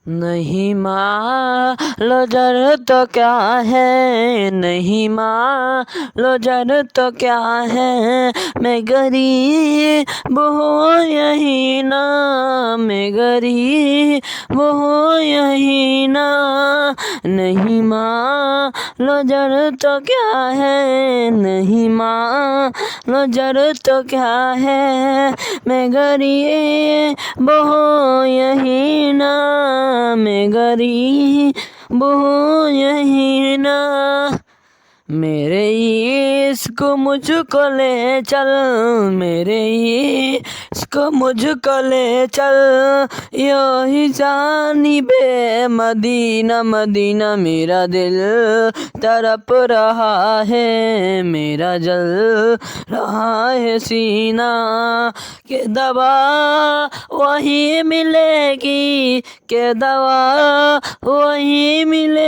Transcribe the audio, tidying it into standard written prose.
नहीं मालो जर तो क्या है, नहीं मालो जर तो क्या है, मैं गरीब हूँ यही ना, मैं गरीब हूँ यही ना। नहीं मालो जर तो क्या है, नहीं मालो जर तो क्या है, मैं गरीब हूँ यही ना, मैं गरीब हूँ यही ना। मेरे इश्क मुझको ले चल, मेरे इश्क मुझको ले चल, यही जानिबे मदीना मदीना। मेरा दिल तड़प रहा है, मेरा जल रहा है सीना, के दवा वही मिलेगी, के दवा वही मिलेगी।